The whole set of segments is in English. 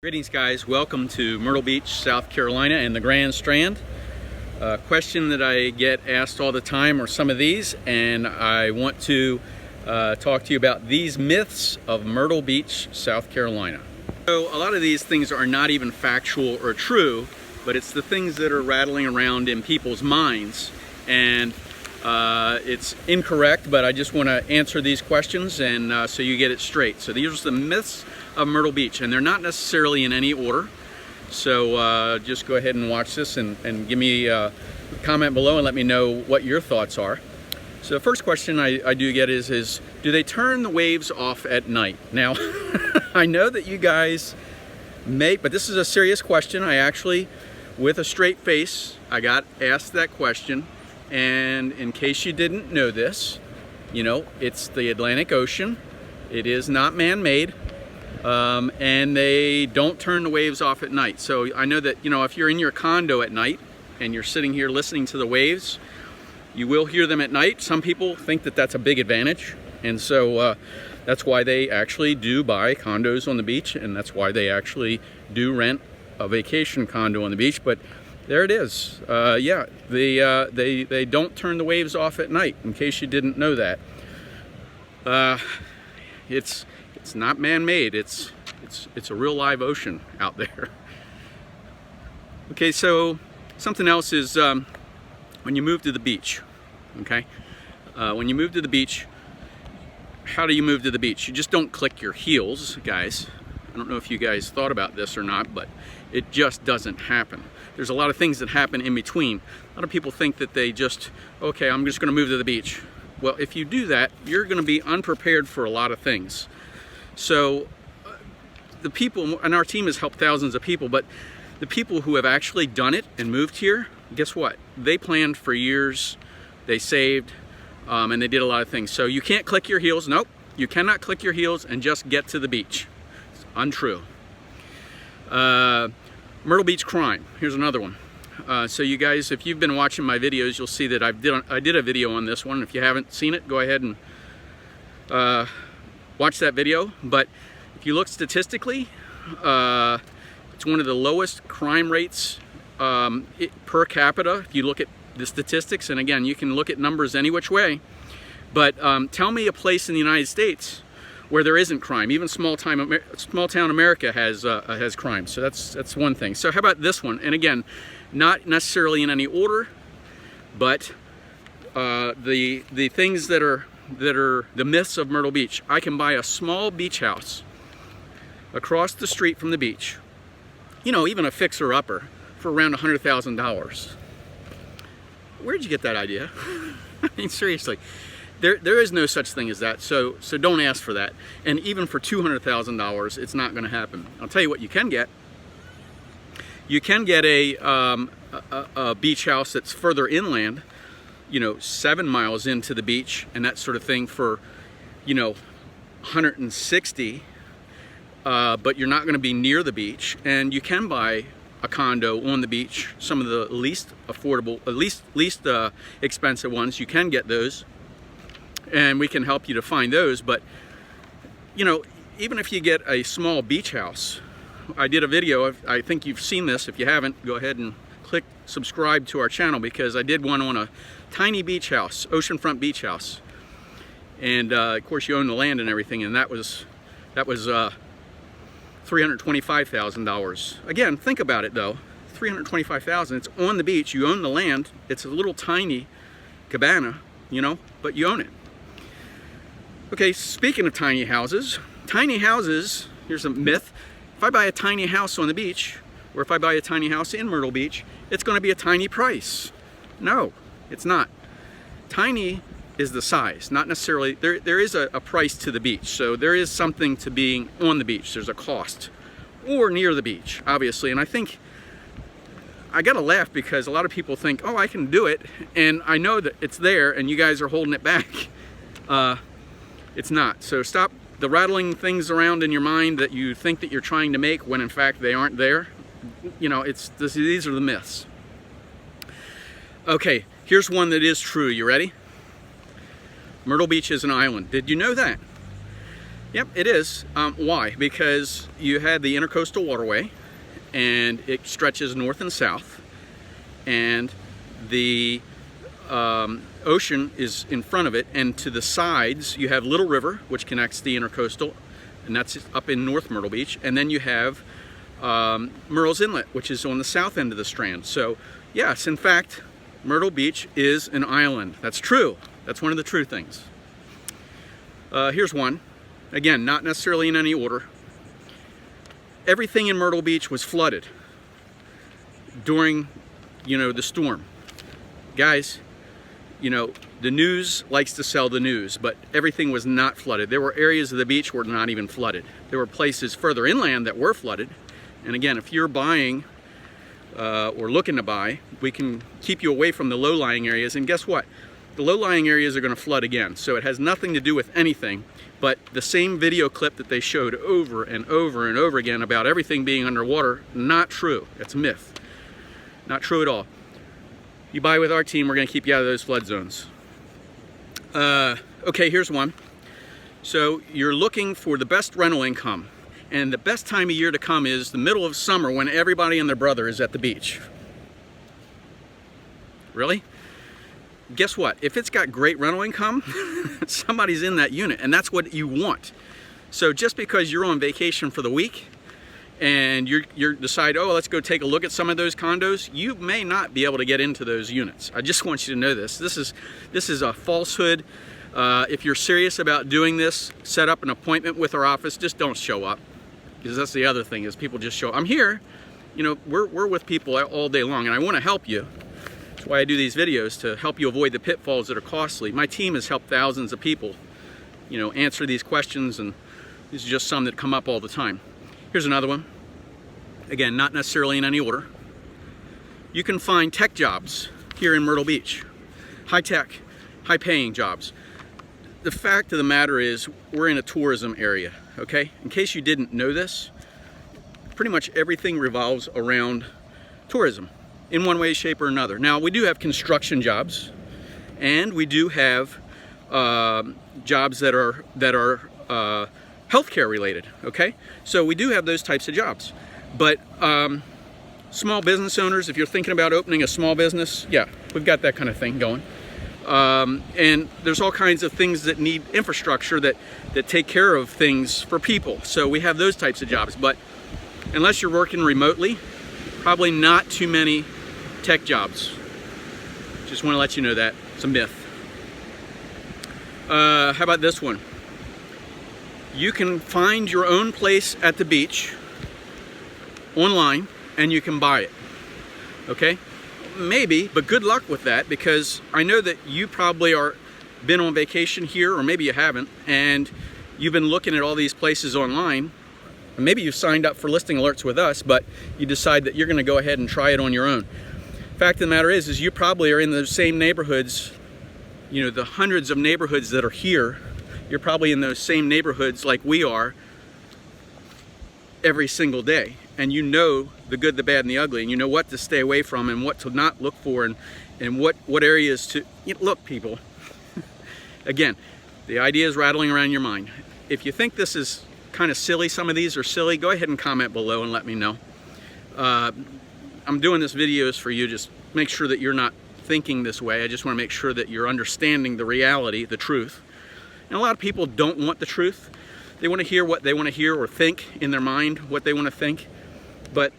Greetings guys, welcome to Myrtle Beach, South Carolina and the Grand Strand. A question that I get asked all the time are some of these, and I want to talk to you about these myths of Myrtle Beach, South Carolina. So a lot of these things are not even factual or true, but it's the things that are rattling around in people's minds, and it's incorrect, but I just want to answer these questions and so you get it straight. So these are the myths of Myrtle Beach, and they're not necessarily in any order. So just go ahead and watch this and give me a comment below and let me know what your thoughts are. So the first question I do get is do they turn the waves off at night? Now, I know that you guys may, but this is a serious question. I actually, with a straight face, I got asked that question. And in case you didn't know this, you know, it's the Atlantic Ocean. It is not man-made. And they don't turn the waves off at night. So I know that, you know, if you're in your condo at night and you're sitting here listening to the waves, you will hear them at night. Some people think that that's a big advantage. And so that's why they actually do buy condos on the beach, and that's why they actually do rent a vacation condo on the beach. But there it is. Yeah, they don't turn the waves off at night, in case you didn't know that. It's not man-made. It's a real live ocean out there. Okay, so something else is when you move to the beach. Okay, when you move to the beach, how do you move to the beach? You just don't click your heels, guys. I don't know if you guys thought about this or not, but it just doesn't happen. There's a lot of things that happen in between. A lot of people think that they just, okay, I'm just going to move to the beach. Well, if you do that, you're going to be unprepared for a lot of things. So the people, and our team has helped thousands of people, but the people who have actually done it and moved here, guess what? They planned for years, they saved, and they did a lot of things. So you can't click your heels. Nope, you cannot click your heels and just get to the beach. It's untrue. Myrtle Beach crime. Here's another one. So you guys, if you've been watching my videos, you'll see that I did a video on this one. If you haven't seen it, go ahead and watch that video. But if you look statistically, it's one of the lowest crime rates per capita. If you look at the statistics, and again, you can look at numbers any which way. But tell me a place in the United States where there isn't crime. Even small town America has crime. So that's one thing. So how about this one? And again, not necessarily in any order, but the things that are the myths of Myrtle Beach. I can buy a small beach house across the street from the beach, you know, even a fixer-upper, for around $100,000. Where'd you get that idea? I mean, seriously. There is no such thing as that, so don't ask for that. And even for $200,000, it's not going to happen. I'll tell you what you can get. You can get a beach house that's further inland, you know, 7 miles into the beach and that sort of thing for, you know, 160. But you're not going to be near the beach, and you can buy a condo on the beach. Some of the least affordable, least expensive ones, you can get those. And we can help you to find those. But you know, even if you get a small beach house, I did a video, I think you've seen this. If you haven't, go ahead and click subscribe to our channel, because I did one on a tiny beach house, oceanfront beach house, and of course you own the land and everything, and that was $325,000. Again, think about it though, $325,000. It's on the beach, you own the land, it's a little tiny cabana, you know, but you own it. Okay, speaking of tiny houses, here's a myth. If I buy a tiny house on the beach, or if I buy a tiny house in Myrtle Beach, it's going to be a tiny price. No, it's not. Tiny is the size, not necessarily, there is a price to the beach. So there is something to being on the beach. There's a cost. Or near the beach, obviously. And I think, I gotta laugh because a lot of people think, oh, I can do it. And I know that it's there and you guys are holding it back. It's not. So stop the rattling things around in your mind that you think that you're trying to make when in fact they aren't there. You know, these are the myths. Okay, here's one that is true. You ready? Myrtle Beach is an island. Did you know that? Yep, it is. Why? Because you had the Intercoastal Waterway, and it stretches north and south, and the ocean is in front of it, and to the sides you have Little River, which connects the Intercoastal, and that's up in North Myrtle Beach, and then you have Myrtle's Inlet, which is on the south end of the Strand. So yes, in fact, Myrtle Beach is an island. That's true. That's one of the true things. Here's one. Again, not necessarily in any order. Everything in Myrtle Beach was flooded during, the storm. Guys, the news likes to sell the news, but everything was not flooded. There were areas of the beach were not even flooded. There were places further inland that were flooded. And again, if you're buying or looking to buy, we can keep you away from the low-lying areas. And guess what? The low-lying areas are going to flood again. So it has nothing to do with anything, but the same video clip that they showed over and over and over again about everything being underwater, not true. It's a myth. Not true at all. You buy with our team, we're going to keep you out of those flood zones. Okay, here's one. So you're looking for the best rental income, and the best time of year to come is the middle of summer when everybody and their brother is at the beach. Really? Guess what? If it's got great rental income, somebody's in that unit, and that's what you want. So just because you're on vacation for the week and you decide, oh, let's go take a look at some of those condos, you may not be able to get into those units. I just want you to know this. This is a falsehood. If you're serious about doing this, set up an appointment with our office. Just don't show up, because that's the other thing, is people just show up. I'm here. We're with people all day long, and I want to help you. That's why I do these videos, to help you avoid the pitfalls that are costly. My team has helped thousands of people, answer these questions, and these are just some that come up all the time. Here's another one. Again, not necessarily in any order. You can find tech jobs here in Myrtle Beach. High tech, high paying jobs. The fact of the matter is, we're in a tourism area, okay? In case you didn't know this, pretty much everything revolves around tourism in one way, shape, or another. Now, we do have construction jobs, and we do have jobs that are healthcare related, okay? So we do have those types of jobs. But small business owners, if you're thinking about opening a small business, yeah, we've got that kind of thing going. And there's all kinds of things that need infrastructure that take care of things for people. So we have those types of jobs. But unless you're working remotely, probably not too many tech jobs. Just want to let you know that. It's a myth. How about this one? You can find your own place at the beach online, and you can buy it. Okay? Maybe, but good luck with that, because I know that you probably been on vacation here, or maybe you haven't, and you've been looking at all these places online. Maybe you signed up for listing alerts with us, but you decide that you're going to go ahead and try it on your own. Fact of the matter is you probably are in the same neighborhoods, the hundreds of neighborhoods that are here. You're probably in those same neighborhoods like we are every single day. And you know the good, the bad, and the ugly, and you know what to stay away from and what to not look for, and what areas to... Look, people, again, the idea is rattling around your mind. If you think this is kind of silly, some of these are silly, go ahead and comment below and let me know. I'm doing this videos for you, just make sure that you're not thinking this way. I just want to make sure that you're understanding the reality, the truth. And a lot of people don't want the truth. They want to hear what they want to hear, or think in their mind what they want to think. But,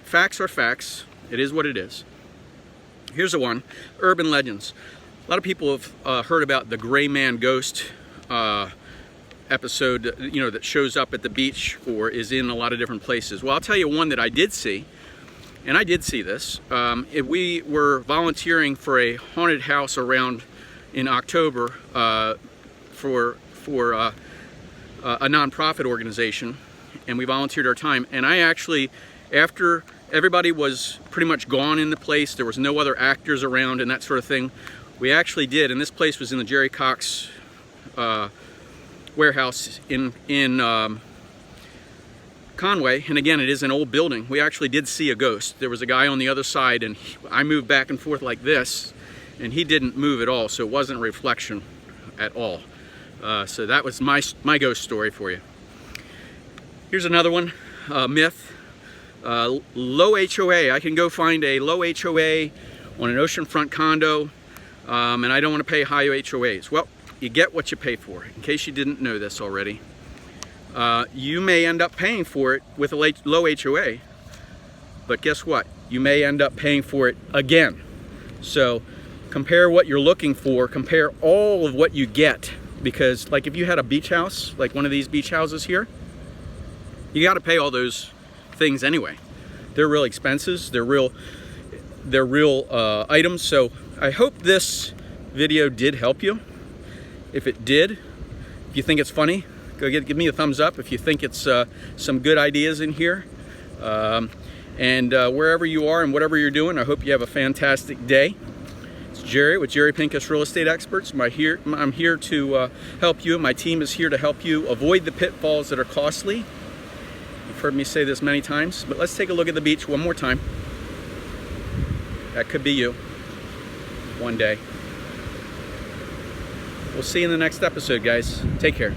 facts are facts. It is what it is. Here's a one. Urban legends. A lot of people have heard about the gray man ghost episode, that shows up at the beach or is in a lot of different places. Well, I'll tell you one that I did see, and I did see this. We were volunteering for a haunted house around in October for a nonprofit organization, and we volunteered our time. And I actually, after everybody was pretty much gone in the place, there was no other actors around and that sort of thing, we actually did, and this place was in the Jerry Cox warehouse in Conway, and again, it is an old building. We actually did see a ghost. There was a guy on the other side, and I moved back and forth like this, and he didn't move at all, so it wasn't a reflection at all. So that was my ghost story for you. Here's another one, myth. Low HOA. I can go find a low HOA on an oceanfront condo, and I don't want to pay high HOAs. Well, you get what you pay for. In case you didn't know this already, you may end up paying for it with a low HOA, but guess what? You may end up paying for it again. So compare what you're looking for, compare all of what you get, because like if you had a beach house, like one of these beach houses here, you got to pay all those things anyway. They're real expenses, they're real items. So I hope this video did help you. If it did, if you think it's funny, go give me a thumbs up. If you think it's some good ideas in here, and wherever you are and whatever you're doing, I hope you have a fantastic day. It's Jerry with Jerry Pincus Real Estate Experts. I'm here to help you. My team is here to help you avoid the pitfalls that are costly. You've heard me say this many times, but let's take a look at the beach one more time. That could be you one day. We'll see you in the next episode, guys. Take care.